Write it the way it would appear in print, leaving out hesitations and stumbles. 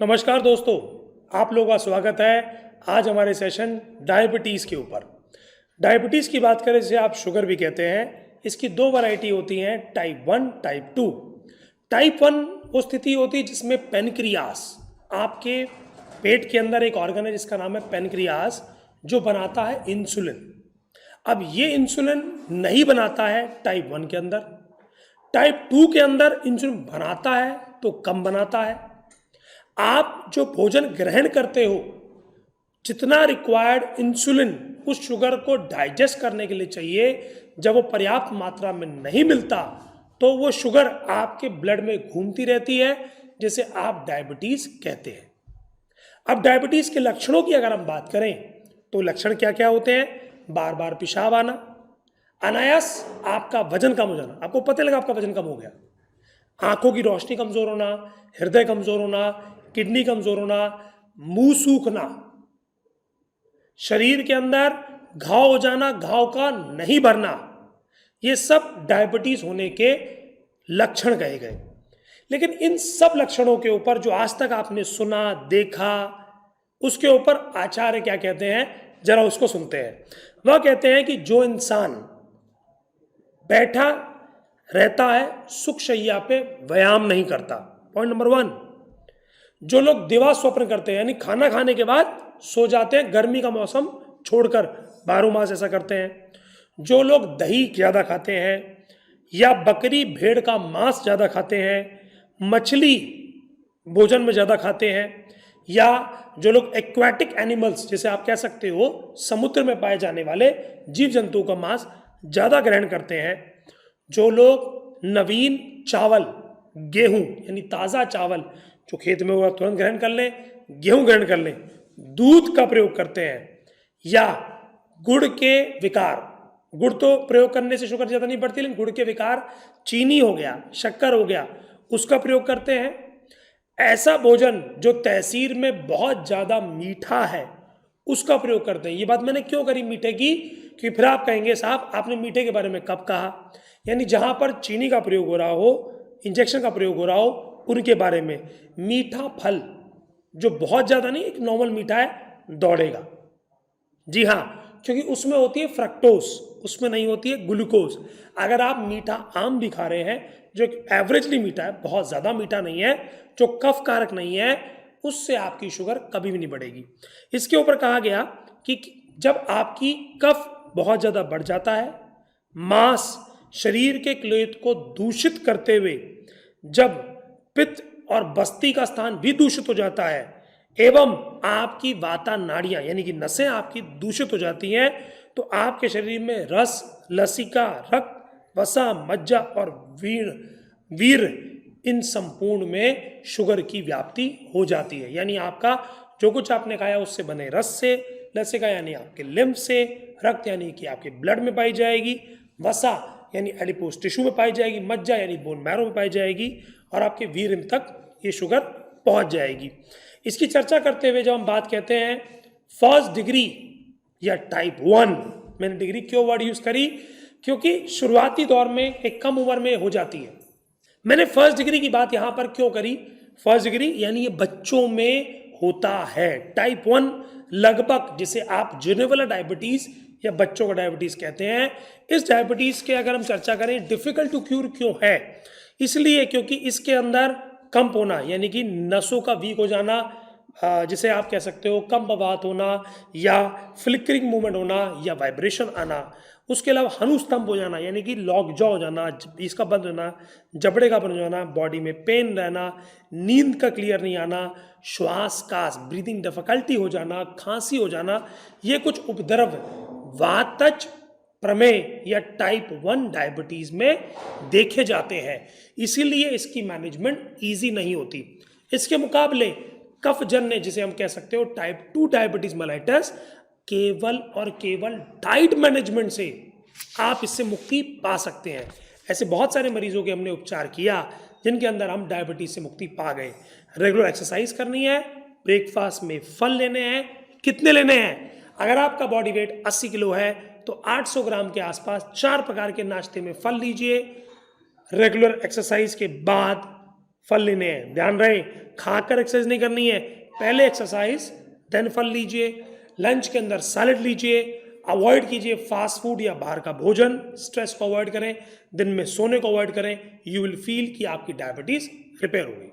नमस्कार दोस्तों, आप लोगों का स्वागत है। आज हमारे सेशन डायबिटीज़ के ऊपर। डायबिटीज़ की बात करें जिसे आप शुगर भी कहते हैं, इसकी दो वैरायटी होती हैं, टाइप 1, टाइप 2। टाइप 1 वो स्थिति होती है जिसमें पेनक्रियास, आपके पेट के अंदर एक ऑर्गन है जिसका नाम है पेनक्रियास, जो बनाता है इंसुलिन। अब ये इंसुलिन नहीं बनाता है टाइप 1 के अंदर। टाइप 2 के अंदर इंसुलिन बनाता है तो कम बनाता है। आप जो भोजन ग्रहण करते हो, जितना रिक्वायर्ड इंसुलिन उस शुगर को डाइजेस्ट करने के लिए चाहिए, जब वो पर्याप्त मात्रा में नहीं मिलता तो वो शुगर आपके ब्लड में घूमती रहती है, जिसे आप डायबिटीज कहते हैं। अब डायबिटीज के लक्षणों की अगर हम बात करें तो लक्षण क्या क्या होते हैं? बार बार पेशाब आना, अनायास आपका वजन कम हो जाना, आपको पता लगा आपका वजन कम हो गया, आंखों की रोशनी कमजोर होना, हृदय कमजोर होना, किडनी कमजोर होना, मुंह सूखना, शरीर के अंदर घाव हो जाना, घाव का नहीं भरना, ये सब डायबिटीज होने के लक्षण कहे गए। लेकिन इन सब लक्षणों के ऊपर जो आज तक आपने सुना देखा, उसके ऊपर आचार्य क्या कहते हैं, जरा उसको सुनते हैं। वह कहते हैं कि जो इंसान बैठा रहता है सुखशैया पे, व्यायाम नहीं करता, पॉइंट नंबर 1। जो लोग दिवा स्वप्न करते हैं, यानी खाना खाने के बाद सो जाते हैं, गर्मी का मौसम छोड़कर, 12 मास ऐसा करते हैं। जो लोग दही ज़्यादा खाते हैं, या बकरी भेड़ का मांस ज़्यादा खाते हैं, मछली भोजन में ज़्यादा खाते हैं, या जो लोग एक्वाटिक एनिमल्स, जैसे आप कह सकते हो समुद्र में पाए जाने वाले जीव जंतुओं का मांस ज़्यादा ग्रहण करते हैं, जो लोग नवीन चावल, गेहूं यानी ताज़ा चावल जो खेत में हुआ तुरंत ग्रहण कर लें, गेहूं ग्रहण कर लें, दूध का प्रयोग करते हैं, या गुड़ के विकार, गुड़ तो प्रयोग करने से शुगर ज़्यादा नहीं बढ़ती, लेकिन गुड़ के विकार, चीनी हो गया, शक्कर हो गया, उसका प्रयोग करते हैं। ऐसा भोजन जो तहसीर में बहुत ज़्यादा मीठा है, उसका प्रयोग करते हैं। ये बात मैंने क्यों करी मीठे की, कि फिर आप कहेंगे साहब आपने मीठे के बारे में कब कहा। यानी जहाँ पर चीनी का प्रयोग हो रहा हो, इंजेक्शन का प्रयोग हो रहा हो, उनके बारे में। मीठा फल जो बहुत ज़्यादा नहीं, एक नॉर्मल मीठा है, दौड़ेगा। जी हाँ, क्योंकि उसमें होती है फ्रक्टोज, उसमें नहीं होती है ग्लूकोज। अगर आप मीठा आम भी खा रहे हैं जो एवरेजली मीठा है, बहुत ज़्यादा मीठा नहीं है, जो कफ कारक नहीं है, उससे आपकी शुगर कभी भी नहीं बढ़ेगी। इसके ऊपर कहा गया कि जब आपकी कफ बहुत ज़्यादा बढ़ जाता है, मांस शरीर के क्लेद को दूषित करते हुए, जब पित्त और बस्ती का स्थान भी दूषित हो जाता है, एवं आपकी वाता नाड़ियाँ यानी कि नसें आपकी दूषित हो जाती हैं, तो आपके शरीर में रस, लसिका, रक्त, वसा, मज्जा और वीर इन संपूर्ण में शुगर की व्याप्ति हो जाती है। यानी आपका जो कुछ आपने खाया उससे बने रस से, लसिका यानी आपके लिम्फ से, रक्त यानी कि आपके ब्लड में पाई जाएगी, वसा यानी एडिपोज टिश्यू में पाई जाएगी, मज्जा यानी बोन मैरो में पाई जाएगी, और आपके वीर तक ये शुगर पहुंच जाएगी। इसकी चर्चा करते हुए जब हम बात कहते हैं फर्स्ट डिग्री या टाइप 1, मैंने डिग्री क्यों वर्ड यूज करी, क्योंकि शुरुआती दौर में एक कम उम्र में हो जाती है। मैंने फर्स्ट डिग्री की बात यहां पर क्यों करी? फर्स्ट डिग्री यानी ये बच्चों में होता है। टाइप 1 लगभग, जिसे आप जुवेनिल डायबिटीज या बच्चों का डायबिटीज कहते हैं, इस डायबिटीज के अगर हम चर्चा करें डिफिकल्ट टू क्यूर क्यों है, इसलिए क्योंकि इसके अंदर कंप होना यानी कि नसों का वीक हो जाना, जिसे आप कह सकते हो कंपवात होना, या फ्लिकरिंग मूवमेंट होना, या वाइब्रेशन आना, उसके अलावा हनुस्तंभ हो जाना यानी कि लॉक जॉ हो जाना, इसका बंद होना, जबड़े का बंद हो जाना, बॉडी में पेन रहना, नींद का क्लियर नहीं आना, श्वास का ब्रीदिंग डिफिकल्टी हो जाना, खांसी हो जाना, ये कुछ उपद्रव वातज प्रमेय या टाइप 1 डायबिटीज में देखे जाते हैं। इसीलिए इसकी मैनेजमेंट इजी नहीं होती। इसके मुकाबले कफजन्य, जिसे हम कह सकते हो टाइप 2 डायबिटीज मेलाइटस, केवल और केवल डाइट मैनेजमेंट से आप इससे मुक्ति पा सकते हैं। ऐसे बहुत सारे मरीजों के हमने उपचार किया जिनके अंदर हम डायबिटीज से मुक्ति पा गए। रेगुलर एक्सरसाइज करनी है, ब्रेकफास्ट में फल लेने हैं। कितने लेने हैं? अगर आपका बॉडी वेट 80 किलो है तो 800 ग्राम के आसपास 4 प्रकार के नाश्ते में फल लीजिए। रेगुलर एक्सरसाइज के बाद फल लेने हैं। ध्यान रहे, खाकर एक्सरसाइज नहीं करनी है, पहले एक्सरसाइज देन फल लीजिए। लंच के अंदर सैलेड लीजिए। अवॉइड कीजिए फास्ट फूड या बाहर का भोजन। स्ट्रेस को अवॉइड करें, दिन में सोने को अवॉइड करें। यू विल फील कि आपकी डायबिटीज रिपेयर हो गई।